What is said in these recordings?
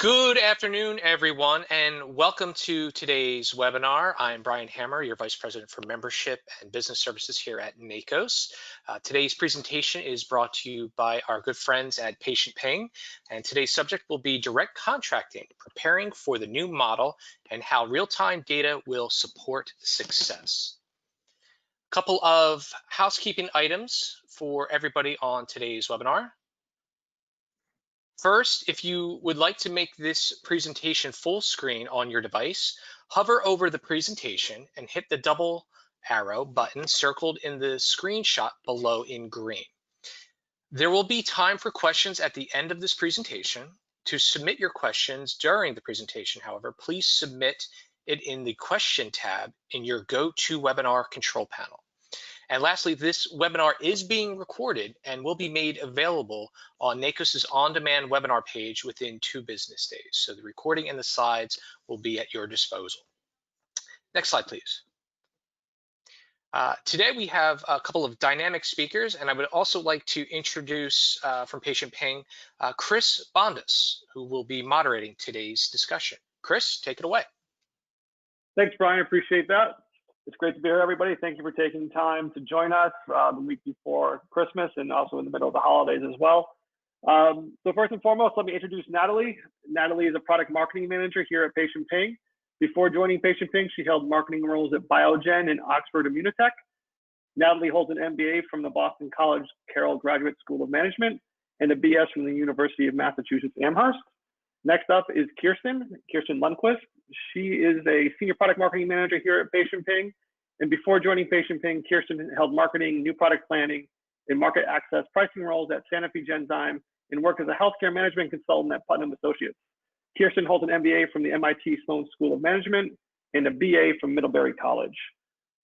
Good afternoon, everyone, and welcome to today's webinar. I'm Brian Hammer, your Vice President for Membership and Business Services here at NAACOS. Today's presentation is brought to you by our good friends at PatientPing, and today's subject will be direct contracting, preparing for the new model and how real-time data will support success. A couple of housekeeping items for everybody on today's webinar. First, if you would like to make this presentation full screen on your device, hover over the presentation and hit the double arrow button circled in the screenshot below in green. There will be time for questions at the end of this presentation. To submit your questions during the presentation, however, please submit it in the question tab in your GoToWebinar control panel. And lastly, this webinar is being recorded and will be made available on NAACOS's on-demand webinar page within 2 business days. So the recording and the slides will be at your disposal. Next slide, please. Today we have a couple of dynamic speakers, and I would also like to introduce from PatientPing, Chris Bondas, who will be moderating today's discussion. Chris, take it away. Thanks, Brian. Appreciate that. It's great to be here, everybody. Thank you for taking time to join us the week before Christmas and also in the middle of the holidays as well. So first and foremost, let me introduce Natalie. Natalie is a product marketing manager here at PatientPing. Before joining PatientPing, she held marketing roles at Biogen and Oxford Immunotech. Natalie holds an MBA from the Boston College Carroll Graduate School of Management and a BS from the University of Massachusetts Amherst. Next up is Kirsten Lundquist. She is a senior product marketing manager here at PatientPing. And before joining PatientPing, Kirsten held marketing, new product planning, and market access pricing roles at Sanofi Genzyme and worked as a healthcare management consultant at Putnam Associates. Kirsten holds an MBA from the MIT Sloan School of Management and a BA from Middlebury College.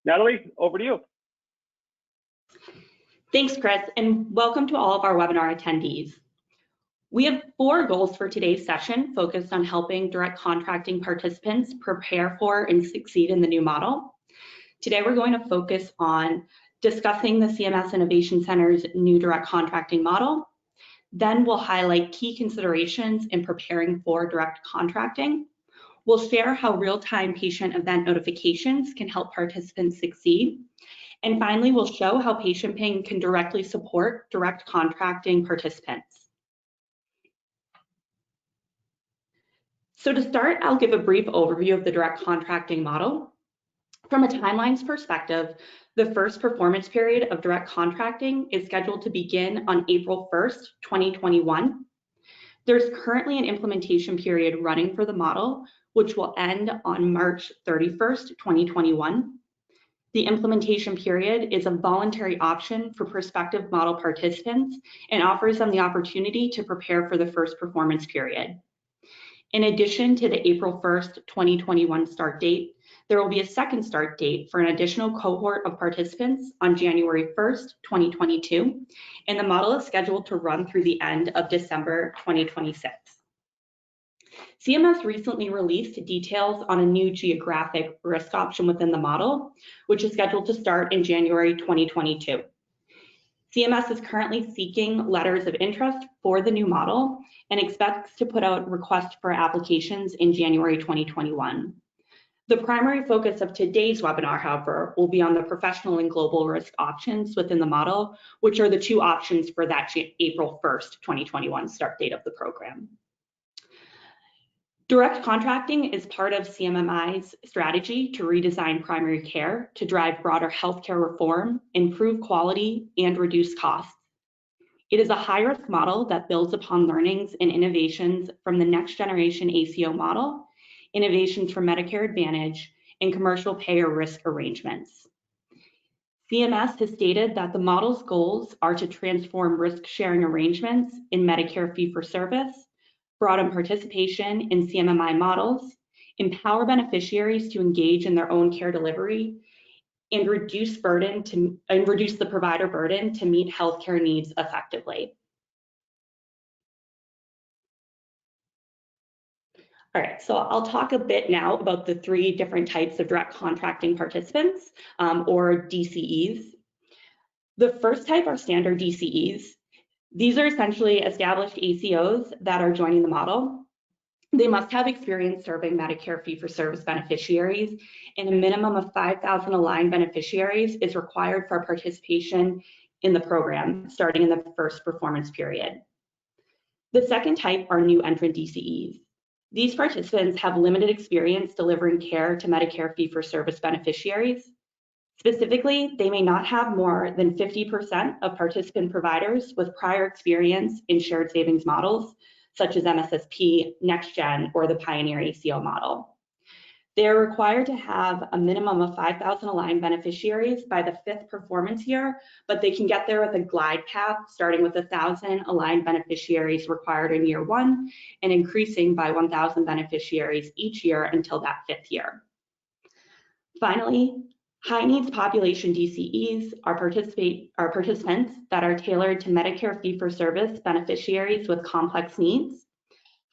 Natalie, over to you. Thanks, Chris, and welcome to all of our webinar attendees. We have 4 goals for today's session focused on helping direct contracting participants prepare for and succeed in the new model. Today, we're going to focus on discussing the CMS Innovation Center's new direct contracting model. Then we'll highlight key considerations in preparing for direct contracting. We'll share how real-time patient event notifications can help participants succeed. And finally, we'll show how PatientPing can directly support direct contracting participants. So to start, I'll give a brief overview of the direct contracting model. From a timelines perspective, the first performance period of direct contracting is scheduled to begin on April 1st, 2021. There's currently an implementation period running for the model, which will end on March 31st, 2021. The implementation period is a voluntary option for prospective model participants and offers them the opportunity to prepare for the first performance period. In addition to the April 1st, 2021 start date, there will be a second start date for an additional cohort of participants on January 1st, 2022, and the model is scheduled to run through the end of December 2026. CMS recently released details on a new geographic risk option within the model, which is scheduled to start in January 2022. CMS is currently seeking letters of interest for the new model and expects to put out requests for applications in January 2021. The primary focus of today's webinar, however, will be on the professional and global risk options within the model, which are the 2 options for that April 1st, 2021 start date of the program. Direct contracting is part of CMMI's strategy to redesign primary care to drive broader healthcare reform, improve quality, and reduce costs. It is a high-risk model that builds upon learnings and innovations from the next generation ACO model, innovations from Medicare Advantage, and commercial payer risk arrangements. CMS has stated that the model's goals are to transform risk-sharing arrangements in Medicare fee-for-service, broaden participation in CMMI models, empower beneficiaries to engage in their own care delivery, and reduce the provider burden to meet healthcare needs effectively. All right, so I'll talk a bit now about the 3 different types of direct contracting participants, or DCEs. The first type are standard DCEs. These are essentially established ACOs that are joining the model. They must have experience serving Medicare fee-for-service beneficiaries, and a minimum of 5,000 aligned beneficiaries is required for participation in the program, starting in the first performance period. The second type are new entrant DCEs. These participants have limited experience delivering care to Medicare fee-for-service beneficiaries. Specifically, they may not have more than 50% of participant providers with prior experience in shared savings models, such as MSSP, NextGen, or the Pioneer ACO model. They are required to have a minimum of 5,000 aligned beneficiaries by the 5th performance year, but they can get there with a glide path, starting with 1,000 aligned beneficiaries required in year 1 and increasing by 1,000 beneficiaries each year until that 5th year. Finally, high needs population DCEs are participants that are tailored to Medicare fee-for-service beneficiaries with complex needs.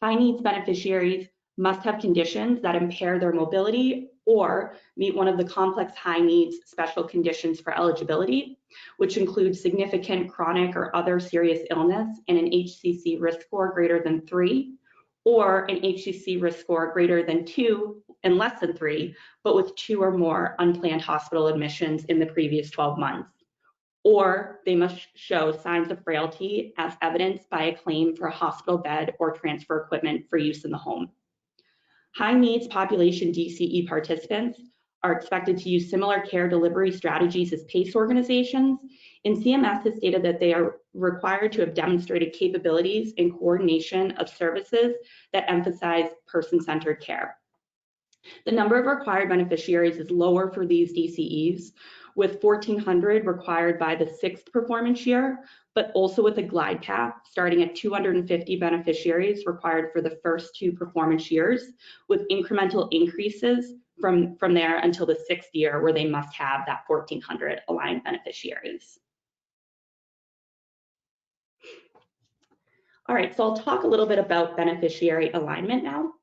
High needs beneficiaries must have conditions that impair their mobility or meet one of the complex high needs special conditions for eligibility, which include significant chronic or other serious illness and an HCC risk score greater than 3, or an HCC risk score greater than 2 and less than 3, but with 2 or more unplanned hospital admissions in the previous 12 months. Or they must show signs of frailty as evidenced by a claim for a hospital bed or transfer equipment for use in the home. High needs population DCE participants are expected to use similar care delivery strategies as PACE organizations, and CMS has stated that they are required to have demonstrated capabilities in coordination of services that emphasize person-centered care. The number of required beneficiaries is lower for these DCEs, with 1,400 required by the 6th performance year, but also with a glide path starting at 250 beneficiaries required for the first 2 performance years, with incremental increases from there until the 6th year, where they must have that 1,400 aligned beneficiaries. All right, so I'll talk a little bit about beneficiary alignment now.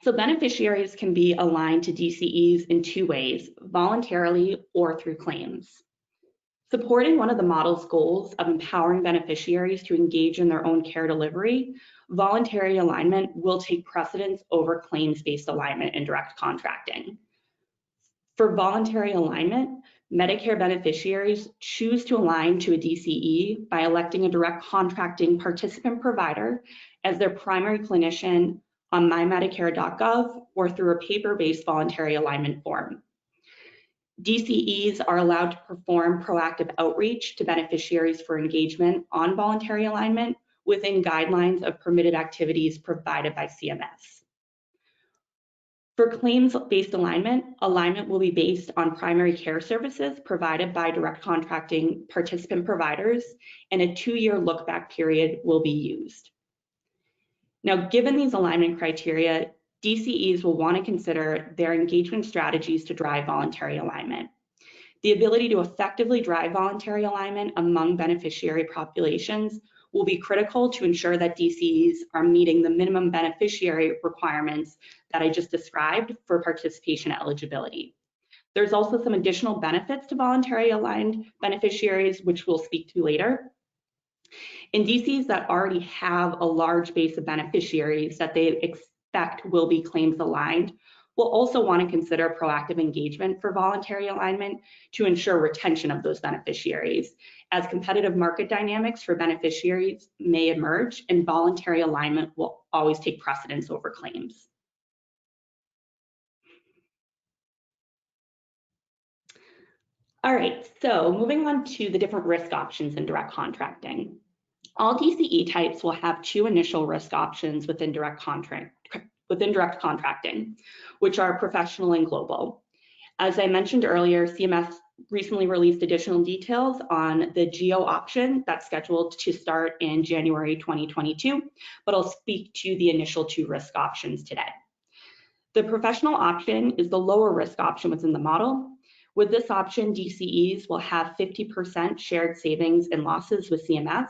So beneficiaries can be aligned to DCEs in 2 ways, voluntarily or through claims. Supporting one of the model's goals of empowering beneficiaries to engage in their own care delivery, voluntary alignment will take precedence over claims-based alignment in direct contracting. For voluntary alignment, Medicare beneficiaries choose to align to a DCE by electing a direct contracting participant provider as their primary clinician on mymedicare.gov or through a paper-based voluntary alignment form. DCEs are allowed to perform proactive outreach to beneficiaries for engagement on voluntary alignment within guidelines of permitted activities provided by CMS. For claims-based alignment, alignment will be based on primary care services provided by direct contracting participant providers, and a 2-year look-back period will be used. Now, given these alignment criteria, DCEs will want to consider their engagement strategies to drive voluntary alignment. The ability to effectively drive voluntary alignment among beneficiary populations will be critical to ensure that DCEs are meeting the minimum beneficiary requirements that I just described for participation eligibility. There's also some additional benefits to voluntary aligned beneficiaries, which we'll speak to later. In DCs that already have a large base of beneficiaries that they expect will be claims aligned, we'll also want to consider proactive engagement for voluntary alignment to ensure retention of those beneficiaries, as competitive market dynamics for beneficiaries may emerge and voluntary alignment will always take precedence over claims. All right, so moving on to the different risk options in direct contracting. All DCE types will have 2 initial risk options within direct contracting, which are professional and global. As I mentioned earlier, CMS recently released additional details on the GEO option that's scheduled to start in January 2022, but I'll speak to the initial 2 risk options today. The professional option is the lower risk option within the model. With this option, DCEs will have 50% shared savings and losses with CMS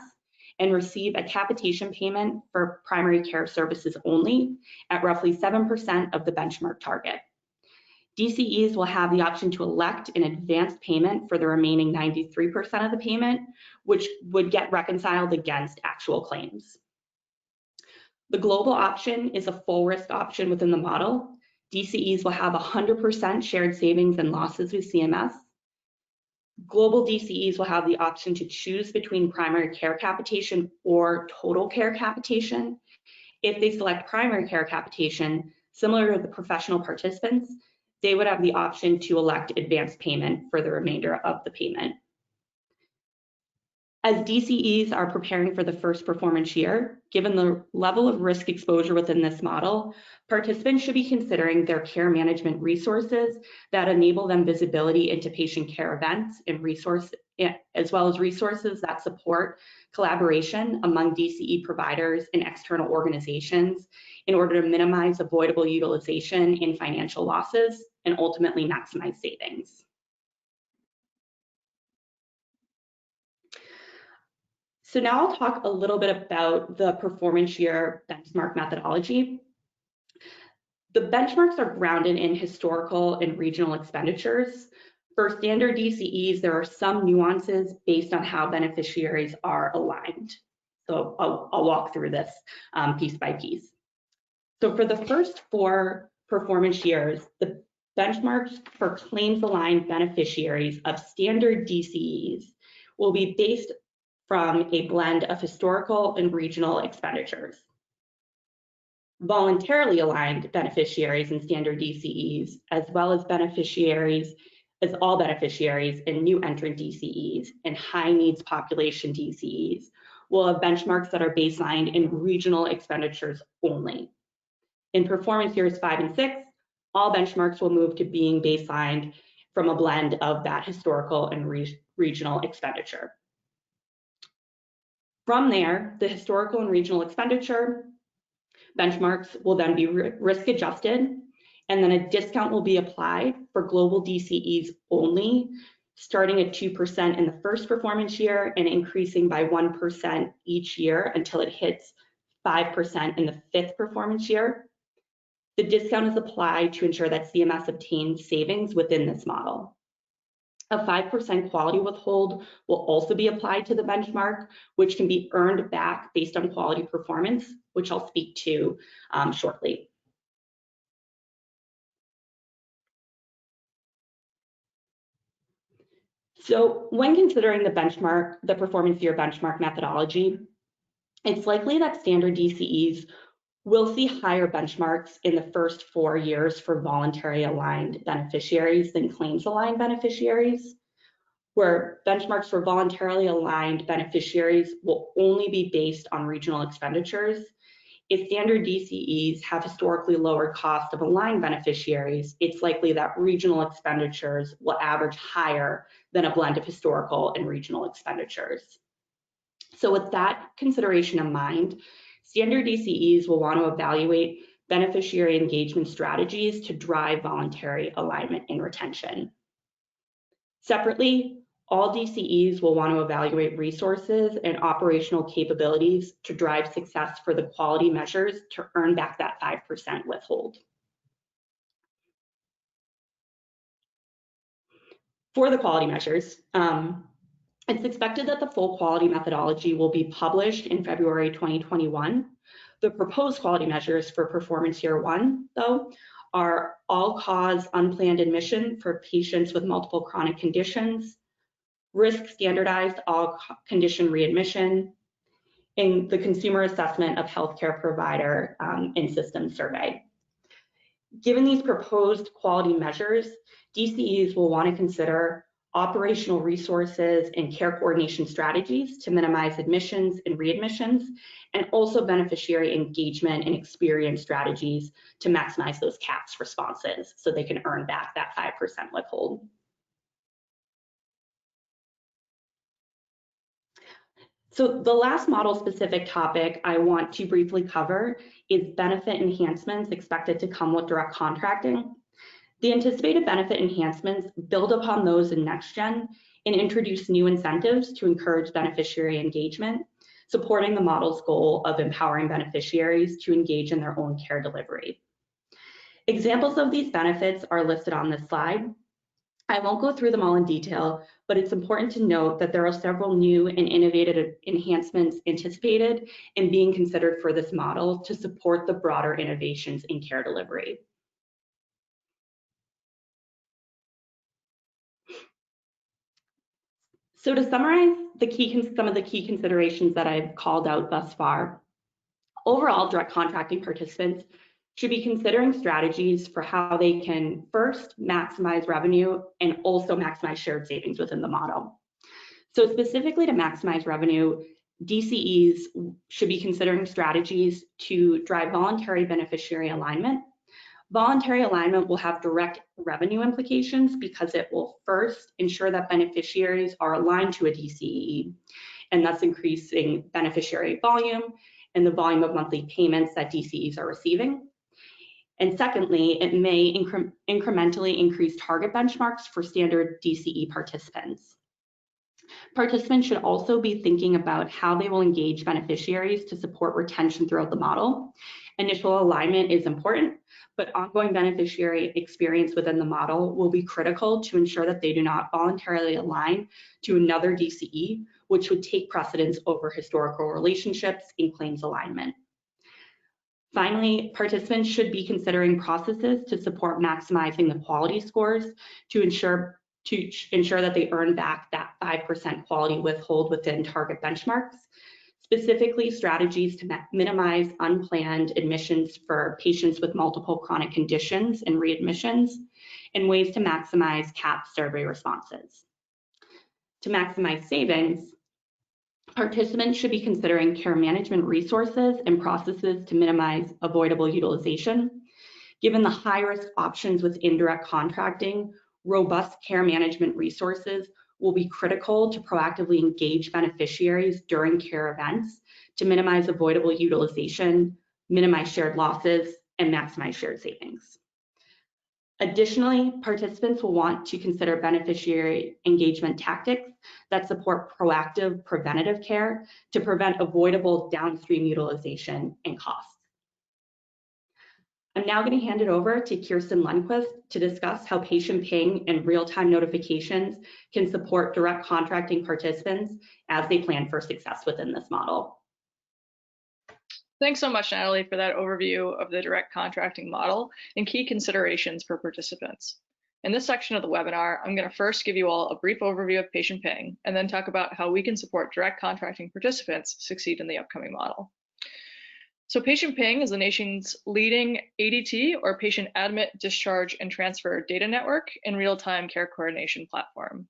and receive a capitation payment for primary care services only at roughly 7% of the benchmark target. DCEs will have the option to elect an advanced payment for the remaining 93% of the payment, which would get reconciled against actual claims. The global option is a full risk option within the model. DCEs will have 100% shared savings and losses with CMS. Global DCEs will have the option to choose between primary care capitation or total care capitation. If they select primary care capitation, similar to the professional participants, they would have the option to elect advanced payment for the remainder of the payment. As DCEs are preparing for the first performance year, given the level of risk exposure within this model, participants should be considering their care management resources that enable them visibility into patient care events and as well as resources that support collaboration among DCE providers and external organizations in order to minimize avoidable utilization and financial losses and ultimately maximize savings. So now I'll talk a little bit about the performance year benchmark methodology. The benchmarks are grounded in historical and regional expenditures. For standard DCEs, there are some nuances based on how beneficiaries are aligned. So I'll walk through this piece by piece. So for the first 4 performance years, the benchmarks for claims aligned beneficiaries of standard DCEs will be based from a blend of historical and regional expenditures. Voluntarily aligned beneficiaries in standard DCEs, as well as all beneficiaries in new entrant DCEs and high needs population DCEs, will have benchmarks that are baselined in regional expenditures only. In performance years 5 and 6, all benchmarks will move to being baselined from a blend of that historical and regional expenditure. From there, the historical and regional expenditure benchmarks will then be risk adjusted, and then a discount will be applied for global DCEs only, starting at 2% in the first performance year and increasing by 1% each year until it hits 5% in the 5th performance year. The discount is applied to ensure that CMS obtains savings within this model. A 5% quality withhold will also be applied to the benchmark, which can be earned back based on quality performance, which I'll speak to shortly. So when considering the performance year benchmark methodology, it's likely that standard DCEs will see higher benchmarks in the first 4 years for voluntary aligned beneficiaries than claims aligned beneficiaries, where benchmarks for voluntarily aligned beneficiaries will only be based on regional expenditures. If standard DCEs have historically lower cost of aligned beneficiaries, it's likely that regional expenditures will average higher than a blend of historical and regional expenditures. So with that consideration in mind, standard DCEs will want to evaluate beneficiary engagement strategies to drive voluntary alignment and retention. Separately, all DCEs will want to evaluate resources and operational capabilities to drive success for the quality measures to earn back that 5% withhold. For the quality measures, it's expected that the full quality methodology will be published in February 2021. The proposed quality measures for performance year 1, though, are all-cause unplanned admission for patients with multiple chronic conditions, risk standardized all-condition readmission, and the consumer assessment of healthcare provider and system survey. Given these proposed quality measures, DCEs will want to consider operational resources and care coordination strategies to minimize admissions and readmissions, and also beneficiary engagement and experience strategies to maximize those CAPS responses so they can earn back that 5% withhold. So the last model-specific topic I want to briefly cover is benefit enhancements expected to come with direct contracting. The anticipated benefit enhancements build upon those in NextGen and introduce new incentives to encourage beneficiary engagement, supporting the model's goal of empowering beneficiaries to engage in their own care delivery. Examples of these benefits are listed on this slide. I won't go through them all in detail, but it's important to note that there are several new and innovative enhancements anticipated and being considered for this model to support the broader innovations in care delivery. So to summarize some of the key considerations that I've called out thus far, overall, direct contracting participants should be considering strategies for how they can first maximize revenue and also maximize shared savings within the model. So specifically to maximize revenue, DCEs should be considering strategies to drive voluntary beneficiary alignment. Voluntary alignment will have direct revenue implications because it will first ensure that beneficiaries are aligned to a DCE, and thus increasing beneficiary volume and the volume of monthly payments that DCEs are receiving. And secondly, it may incrementally increase target benchmarks for standard DCE participants. Participants should also be thinking about how they will engage beneficiaries to support retention throughout the model. Initial alignment is important, but ongoing beneficiary experience within the model will be critical to ensure that they do not voluntarily align to another DCE, which would take precedence over historical relationships in claims alignment. Finally, participants should be considering processes to support maximizing the quality scores to ensure that they earn back that 5% quality withhold within target benchmarks. Specifically, strategies to minimize unplanned admissions for patients with multiple chronic conditions and readmissions, and ways to maximize CAP survey responses. To maximize savings, participants should be considering care management resources and processes to minimize avoidable utilization. Given the high-risk options with indirect contracting, robust care management resources will be critical to proactively engage beneficiaries during care events to minimize avoidable utilization, minimize shared losses, and maximize shared savings. Additionally, participants will want to consider beneficiary engagement tactics that support proactive preventative care to prevent avoidable downstream utilization and costs. I'm now going to hand it over to Kirsten Lundquist to discuss how PatientPing and real-time notifications can support direct contracting participants as they plan for success within this model. Thanks so much, Natalie, for that overview of the direct contracting model and key considerations for participants. In this section of the webinar, I'm going to first give you all a brief overview of PatientPing and then talk about how we can support direct contracting participants succeed in the upcoming model. So PatientPing is the nation's leading ADT, or patient admit, discharge, and transfer data network and real-time care coordination platform.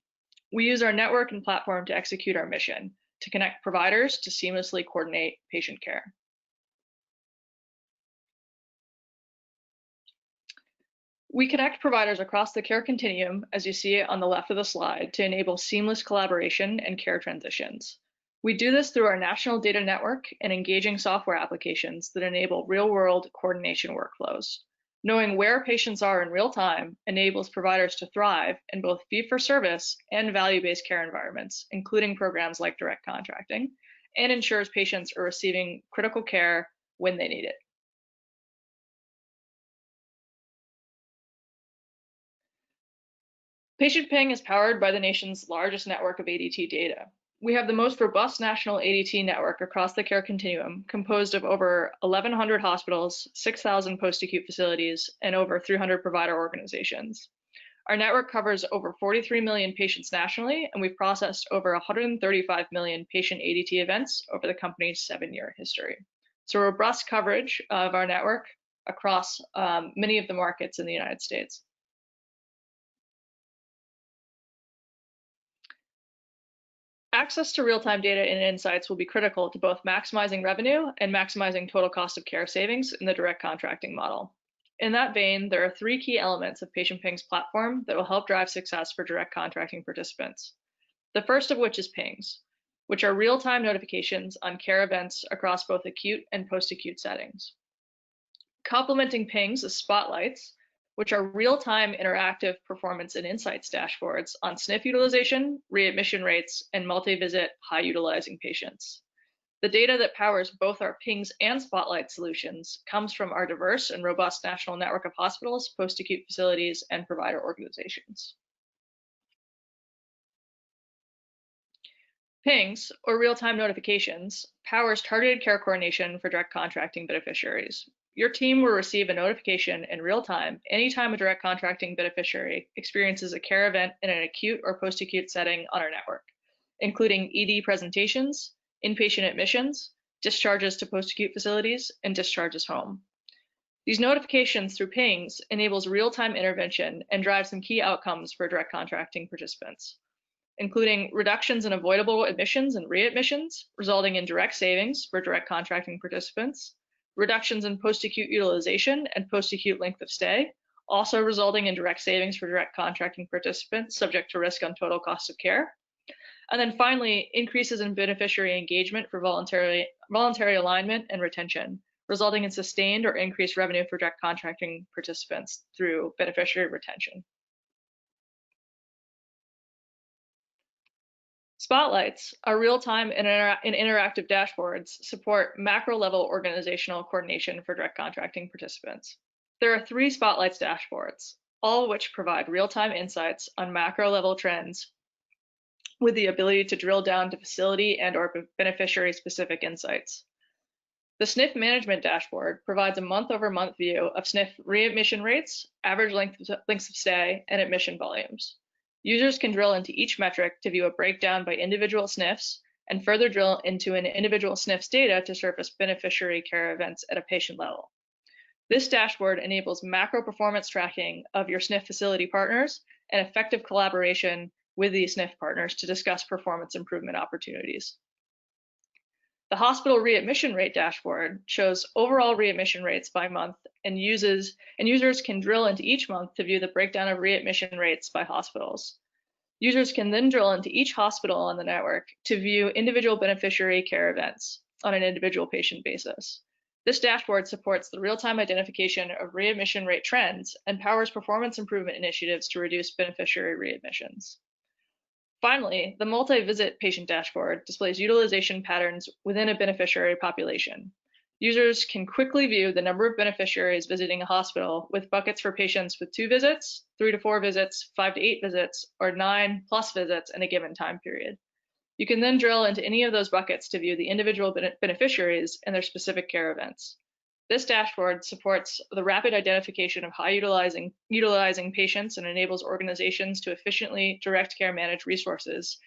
We use our network and platform to execute our mission, to connect providers to seamlessly coordinate patient care. We connect providers across the care continuum, as you see on the left of the slide, to enable seamless collaboration and care transitions. We do this through our national data network and engaging software applications that enable real-world coordination workflows. Knowing where patients are in real time enables providers to thrive in both fee-for-service and value-based care environments, including programs like direct contracting, and ensures patients are receiving critical care when they need it. PatientPing is powered by the nation's largest network of ADT data. We have the most robust national ADT network across the care continuum, composed of over 1,100 hospitals, 6,000 post-acute facilities, and over 300 provider organizations. Our network covers over 43 million patients nationally, and we've processed over 135 million patient ADT events over the company's 7-year history. So robust coverage of our network across many of the markets in the United States. Access to real-time data and insights will be critical to both maximizing revenue and maximizing total cost of care savings in the direct contracting model. In that vein, there are 3 key elements of PatientPing's platform that will help drive success for direct contracting participants. The first of which is pings, which are real-time notifications on care events across both acute and post-acute settings. Complementing pings is spotlights, which are real-time interactive performance and insights dashboards on SNF utilization, readmission rates, and multi-visit high-utilizing patients. The data that powers both our pings and spotlight solutions comes from our diverse and robust national network of hospitals, post-acute facilities, and provider organizations. PINGs, or real-time notifications, powers targeted care coordination for direct contracting beneficiaries. Your team will receive a notification in real time anytime a direct contracting beneficiary experiences a care event in an acute or post-acute setting on our network, including ED presentations, inpatient admissions, discharges to post-acute facilities, and discharges home. These notifications through PINGs enables real-time intervention and drive some key outcomes for direct contracting participants, including reductions in avoidable admissions and readmissions, resulting in direct savings for direct contracting participants, reductions in post-acute utilization and post-acute length of stay, also resulting in direct savings for direct contracting participants subject to risk on total cost of care. And then finally, increases in beneficiary engagement for voluntary alignment and retention, resulting in sustained or increased revenue for direct contracting participants through beneficiary retention. Spotlights, our real-time and interactive dashboards, support macro-level organizational coordination for direct contracting participants. There are 3 Spotlights dashboards, all of which provide real-time insights on macro-level trends with the ability to drill down to facility and/or beneficiary-specific insights. The SNF management dashboard provides a month-over-month view of SNF readmission rates, average lengths of stay, and admission volumes. Users can drill into each metric to view a breakdown by individual SNFs and further drill into an individual SNF's data to surface beneficiary care events at a patient level. This dashboard enables macro performance tracking of your SNF facility partners and effective collaboration with these SNF partners to discuss performance improvement opportunities. The hospital readmission rate dashboard shows overall readmission rates by month, and users can drill into each month to view the breakdown of readmission rates by hospitals. Users can then drill into each hospital on the network to view individual beneficiary care events on an individual patient basis. This dashboard supports the real-time identification of readmission rate trends and powers performance improvement initiatives to reduce beneficiary readmissions. Finally, the multi-visit patient dashboard displays utilization patterns within a beneficiary population. Users can quickly view the number of beneficiaries visiting a hospital with buckets for patients with 2 visits, 3 to 4 visits, 5 to 8 visits, or 9+ visits in a given time period. You can then drill into any of those buckets to view the individual beneficiaries and their specific care events. This dashboard supports the rapid identification of high utilizing patients and enables organizations to efficiently direct care manage resources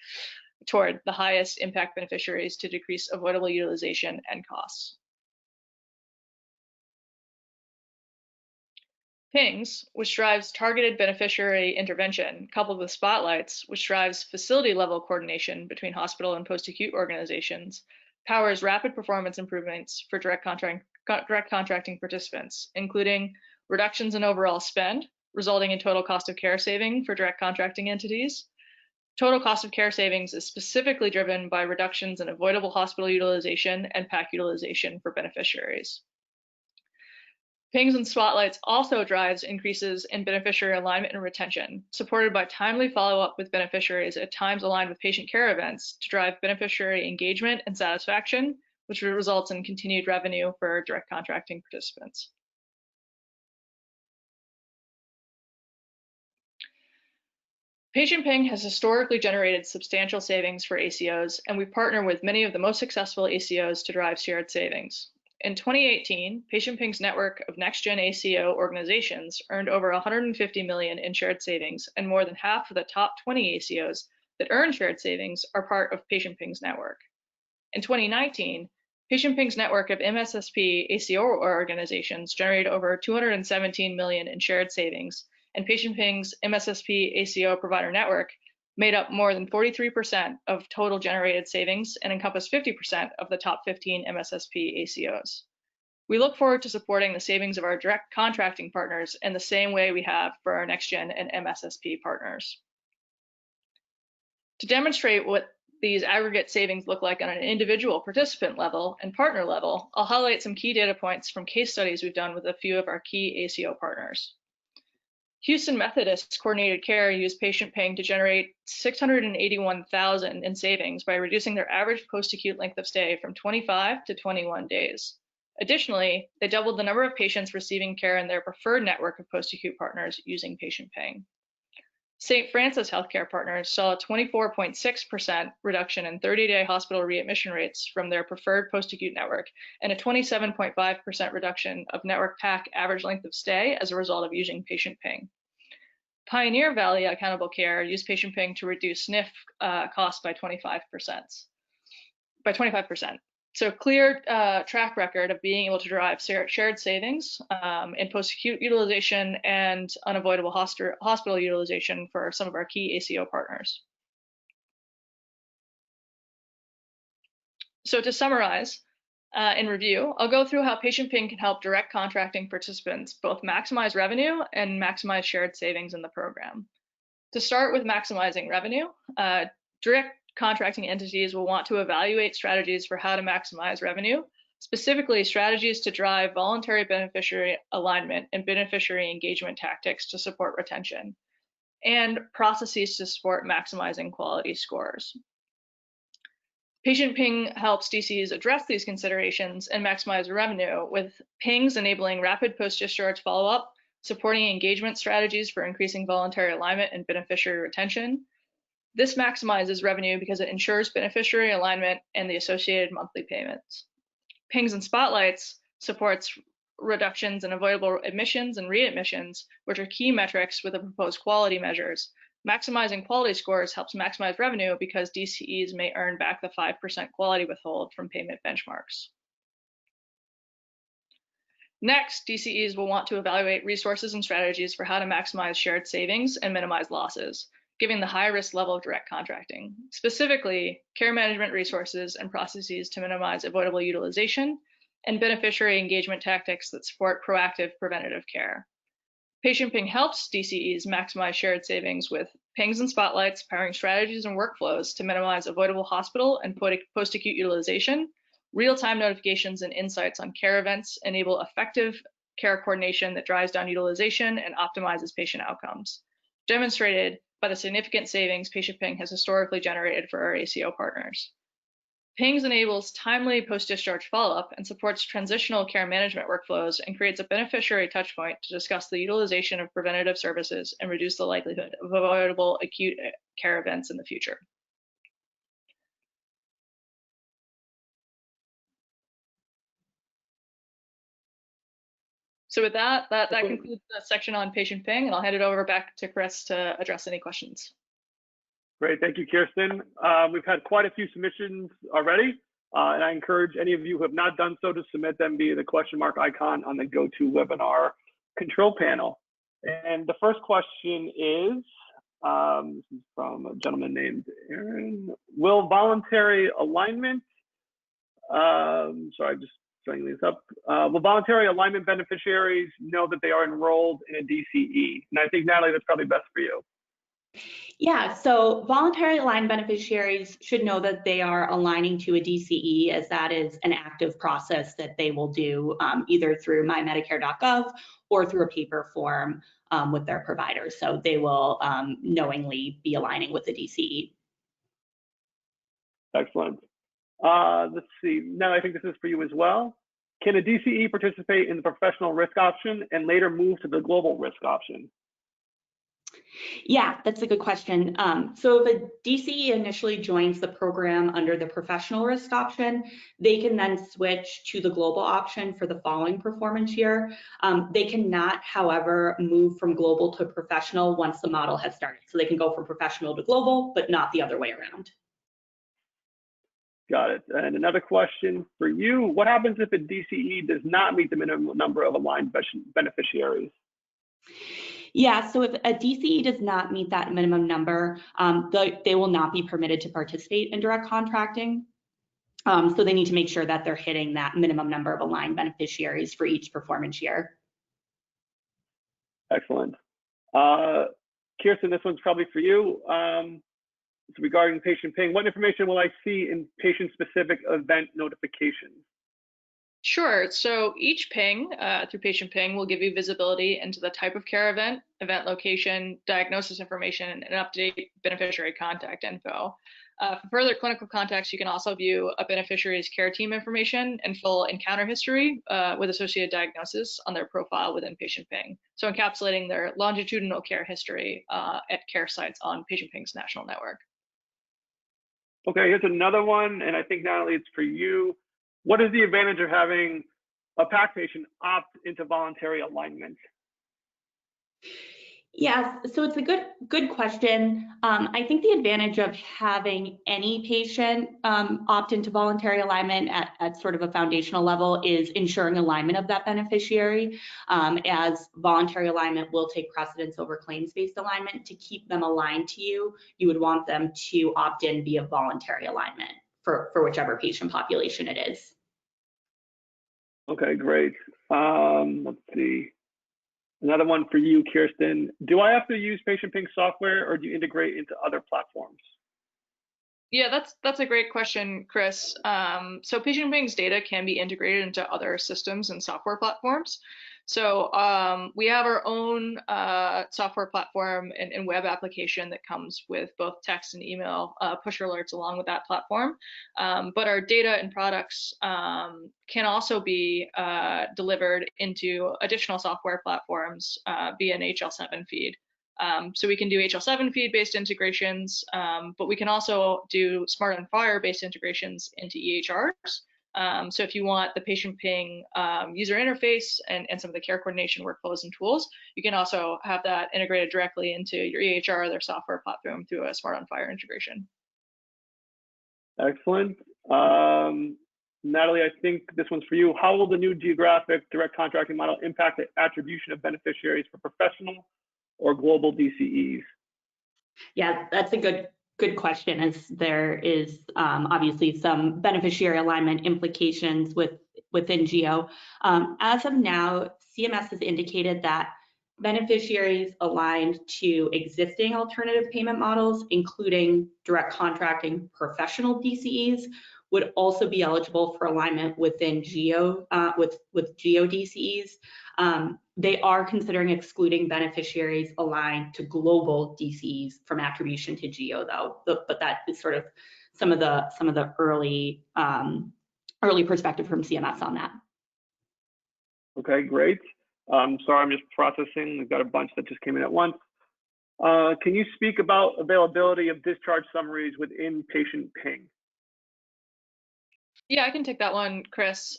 toward the highest impact beneficiaries to decrease avoidable utilization and costs. PINGs, which drives targeted beneficiary intervention, coupled with Spotlights, which drives facility-level coordination between hospital and post-acute organizations, powers rapid performance improvements for direct contracting participants, including reductions in overall spend, resulting in total cost of care saving for direct contracting entities. Total cost of care savings is specifically driven by reductions in avoidable hospital utilization and PAC utilization for beneficiaries. PINGs and Spotlights also drives increases in beneficiary alignment and retention, supported by timely follow-up with beneficiaries at times aligned with patient care events to drive beneficiary engagement and satisfaction, which results in continued revenue for direct contracting participants. PatientPing has historically generated substantial savings for ACOs, and we partner with many of the most successful ACOs to drive shared savings. In 2018, PatientPing's network of next-gen ACO organizations earned over $150 million in shared savings, and more than half of the top 20 ACOs that earn shared savings are part of PatientPing's network. In 2019, PatientPing's network of MSSP ACO organizations generated over $217 million in shared savings, and PatientPing's MSSP ACO provider network made up more than 43% of total generated savings and encompassed 50% of the top 15 MSSP ACOs. We look forward to supporting the savings of our direct contracting partners in the same way we have for our next-gen and MSSP partners. To demonstrate what these aggregate savings look like on an individual participant level and partner level, I'll highlight some key data points from case studies we've done with a few of our key ACO partners. Houston Methodist Coordinated Care used PatientPing to generate $681,000 in savings by reducing their average post-acute length of stay from 25 to 21 days. Additionally, they doubled the number of patients receiving care in their preferred network of post-acute partners using PatientPing. St. Francis Healthcare Partners saw a 24.6% reduction in 30-day hospital readmission rates from their preferred post-acute network and a 27.5% reduction of network PAC average length of stay as a result of using PatientPing. Pioneer Valley Accountable Care used PatientPing to reduce SNF costs by 25%. So clear track record of being able to drive shared savings in post-acute utilization and unavoidable hospital utilization for some of our key ACO partners. So to summarize, in review, I'll go through how PatientPing can help direct contracting participants both maximize revenue and maximize shared savings in the program. To start with maximizing revenue, direct contracting entities will want to evaluate strategies for how to maximize revenue, specifically strategies to drive voluntary beneficiary alignment and beneficiary engagement tactics to support retention, and processes to support maximizing quality scores. PatientPing helps DCs address these considerations and maximize revenue with pings enabling rapid post-discharge follow-up, supporting engagement strategies for increasing voluntary alignment and beneficiary retention. This maximizes revenue because it ensures beneficiary alignment and the associated monthly payments. Pings and Spotlights supports reductions in avoidable admissions and readmissions, which are key metrics with the proposed quality measures. Maximizing quality scores helps maximize revenue because DCEs may earn back the 5% quality withhold from payment benchmarks. Next, DCEs will want to evaluate resources and strategies for how to maximize shared savings and minimize losses, given the high risk level of direct contracting, specifically care management resources and processes to minimize avoidable utilization and beneficiary engagement tactics that support proactive preventative care. PatientPing helps DCEs maximize shared savings with pings and spotlights, powering strategies and workflows to minimize avoidable hospital and post-acute utilization. Real-time notifications and insights on care events enable effective care coordination that drives down utilization and optimizes patient outcomes, demonstrated by the significant savings PatientPing has historically generated for our ACO partners. Pings enables timely post-discharge follow-up and supports transitional care management workflows and creates a beneficiary touchpoint to discuss the utilization of preventative services and reduce the likelihood of avoidable acute care events in the future. So with that concludes the section on PatientPing, and I'll hand it over back to Chris to address any questions. Great, thank you, Kirsten. We've had quite a few submissions already, and I encourage any of you who have not done so to submit them via the question mark icon on the GoToWebinar control panel. And the first question is, this is from a gentleman named Aaron. Will voluntary alignment, sorry, just setting these up. Will voluntary alignment beneficiaries know that they are enrolled in a DCE? And I think, Natalie, that's probably best for you. Yeah, so voluntary aligned beneficiaries should know that they are aligning to a DCE, as that is an active process that they will do either through mymedicare.gov or through a paper form with their provider. So they will knowingly be aligning with the DCE. Excellent. Let's see. Now I think this is for you as well. Can a DCE participate in the professional risk option and later move to the global risk option? Yeah, that's a good question. So if a DCE initially joins the program under the professional risk option, they can then switch to the global option for the following performance year. They cannot, however, move from global to professional once the model has started. So they can go from professional to global, but not the other way around. Got it. And another question for you. What happens if a DCE does not meet the minimum number of aligned beneficiaries? Yeah, so if a DCE does not meet that minimum number, they will not be permitted to participate in direct contracting. So they need to make sure that they're hitting that minimum number of aligned beneficiaries for each performance year. Excellent. Kirsten, this one's probably for you. It's regarding PatientPing. What information will I see in patient-specific event notifications? Sure. So each ping through PatientPing will give you visibility into the type of care event, event location, diagnosis information, and up-to-date beneficiary contact info. For further clinical context, you can also view a beneficiary's care team information and full encounter history with associated diagnosis on their profile within PatientPing. So encapsulating their longitudinal care history at care sites on PatientPing's national network. Okay, here's another one, and I think Natalie, it's for you. What is the advantage of having a PAC patient opt into voluntary alignment? Yes, so it's a good question. I think the advantage of having any patient opt into voluntary alignment at sort of a foundational level is ensuring alignment of that beneficiary, as voluntary alignment will take precedence over claims-based alignment. To keep them aligned to you, you would want them to opt in via voluntary alignment for whichever patient population it is. Okay, great. Let's see. Another one for you, Kirsten. Do I have to use PatientPing software, or do you integrate into other platforms? Yeah, that's a great question, Chris. So PatientPing's data can be integrated into other systems and software platforms. So we have our own software platform and web application that comes with both text and email push alerts along with that platform. But our data and products can also be delivered into additional software platforms via an HL7 feed. So we can do HL7 feed based integrations, but we can also do Smart on Fire based integrations into EHRs. So if you want the PatientPing user interface and some of the care coordination workflows and tools, you can also have that integrated directly into your EHR or their software platform through a Smart on Fire integration. Excellent. Natalie, I think this one's for you. How will the new geographic direct contracting model impact the attribution of beneficiaries for professional or global DCEs? Yeah, that's a good question, as there is obviously some beneficiary alignment implications within GEO. As of now, CMS has indicated that beneficiaries aligned to existing alternative payment models, including direct contracting professional DCEs, would also be eligible for alignment within GEO with GEO DCEs. They are considering excluding beneficiaries aligned to global DCEs from attribution to GEO, though. But that is sort of some of the early perspective from CMS on that. Okay, great. Sorry, I'm just processing. We've got a bunch that just came in at once. Can you speak about availability of discharge summaries within PatientPing? Yeah, I can take that one, Chris.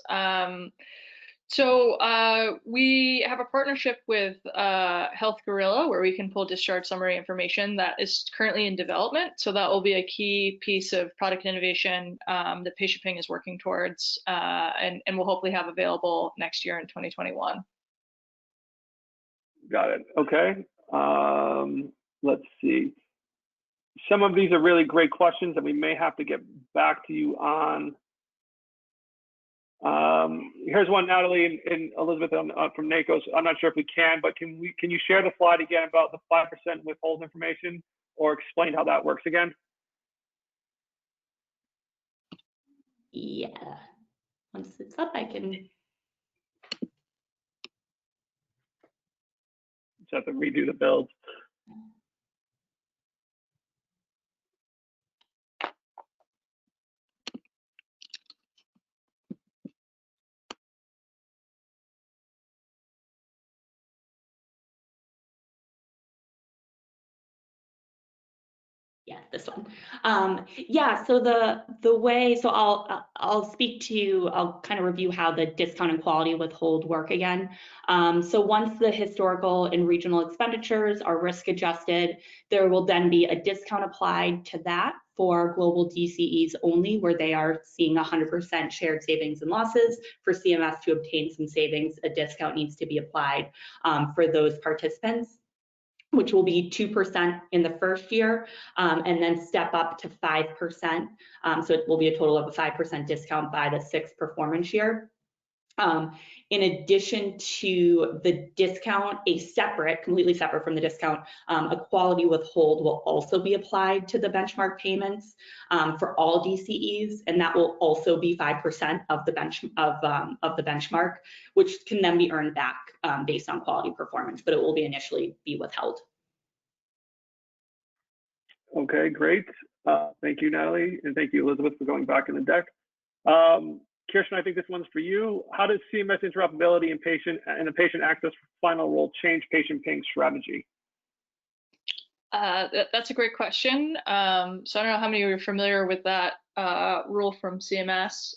So we have a partnership with Health Gorilla where we can pull discharge summary information that is currently in development. So that will be a key piece of product innovation that PatientPing is working towards and will hopefully have available next year in 2021. Got it. Okay. Let's see. Some of these are really great questions that we may have to get back to you on. Here's one, Natalie and Elizabeth from NAACOS. I'm not sure if we can, but can you share the slide again about the 5% withhold information, or explain how that works again? Yeah, once it's up, I can. Just have to redo the build. Yeah, this one. Yeah, so the way, so I'll kind of review how the discount and quality withhold work again. So once the historical and regional expenditures are risk adjusted, there will then be a discount applied to that for global DCEs only, where they are seeing 100% shared savings and losses. For CMS to obtain some savings, a discount needs to be applied for those participants, which will be 2% in the first year, and then step up to 5%. So it will be a total of a 5% discount by the 6th performance year. In addition to the discount, completely separate from the discount, a quality withhold will also be applied to the benchmark payments for all DCEs, and that will also be 5% of the benchmark, which can then be earned back based on quality performance, but it will be initially be withheld. Okay, great. Thank you, Natalie, and thank you, Elizabeth, for going back in the deck. Kirsten, I think this one's for you. How does CMS interoperability and the patient access final rule change PatientPing strategy? That's a great question. So I don't know how many of you are familiar with that rule from CMS.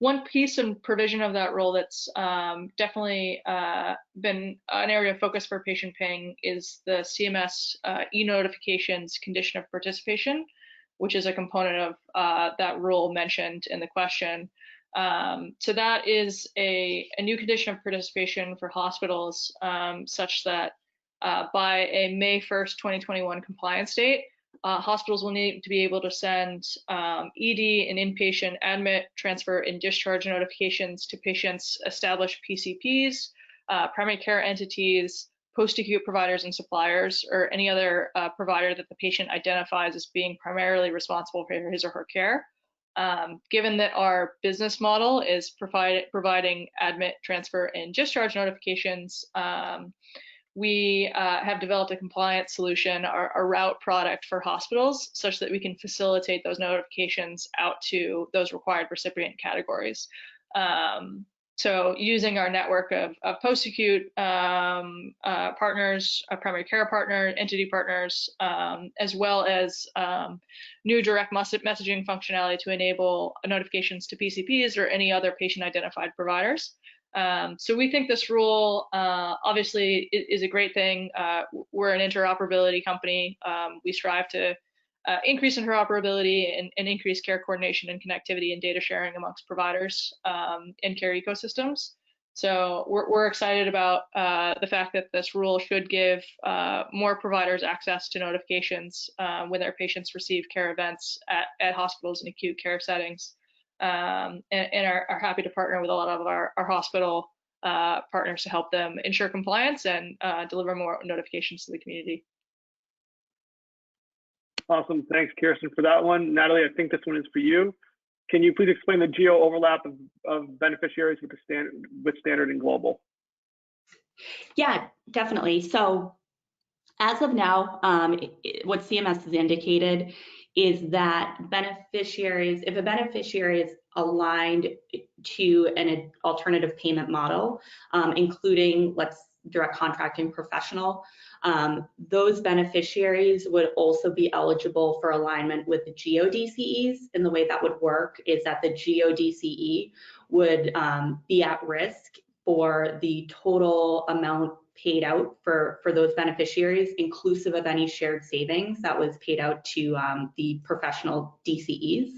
One piece and provision of that rule that's definitely been an area of focus for PatientPing is the CMS e-notifications condition of participation, which is a component of that rule mentioned in the question. So that is a new condition of participation for hospitals such that by a May 1st, 2021 compliance date, hospitals will need to be able to send ED and inpatient admit, transfer, and discharge notifications to patients' established PCPs, primary care entities, post-acute providers and suppliers, or any other provider that the patient identifies as being primarily responsible for his or her care. Given that our business model is providing admit, transfer, and discharge notifications, we have developed a compliance solution, a route product for hospitals, such that we can facilitate those notifications out to those required recipient categories. So using our network of post-acute partners, primary care partner, entity partners, as well as new direct messaging functionality to enable notifications to PCPs or any other patient-identified providers. So we think this rule obviously is a great thing. We're an interoperability company. We strive to increase interoperability and increase care coordination and connectivity and data sharing amongst providers and care ecosystems. So we're excited about the fact that this rule should give more providers access to notifications when their patients receive care events at hospitals and acute care settings. And are happy to partner with a lot of our hospital partners to help them ensure compliance and deliver more notifications to the community. Awesome. Thanks, Kirsten, for that one. Natalie, I think this one is for you. Can you please explain the geo overlap of beneficiaries with standard and global? Yeah, definitely. So as of now, what CMS has indicated is that beneficiaries, if a beneficiary is aligned to an alternative payment model, including direct contracting professional, those beneficiaries would also be eligible for alignment with the GeoDCEs. And the way that would work is that the GeoDCE would be at risk for the total amount paid out for those beneficiaries, inclusive of any shared savings that was paid out to the professional DCEs.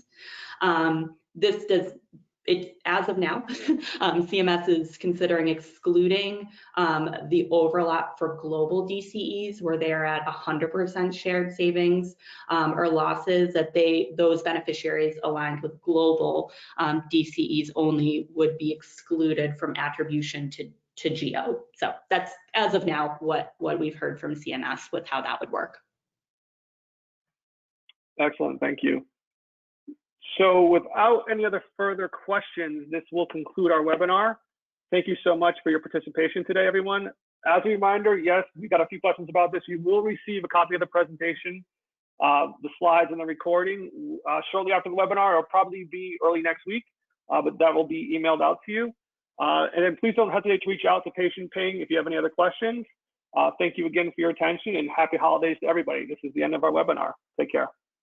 As of now, CMS is considering excluding the overlap for global DCEs, where they're at 100% shared savings or losses, that those beneficiaries aligned with global DCEs only would be excluded from attribution to Geo. So that's, as of now, what we've heard from CMS with how that would work. Excellent, thank you. So without any other further questions, this will conclude our webinar. Thank you so much for your participation today, everyone. As a reminder, yes, we got a few questions about this. You will receive a copy of the presentation, the slides and the recording shortly after the webinar. It'll probably be early next week, but that will be emailed out to you. And then please don't hesitate to reach out to PatientPing if you have any other questions. Thank you again for your attention, and happy holidays to everybody. This is the end of our webinar. Take care.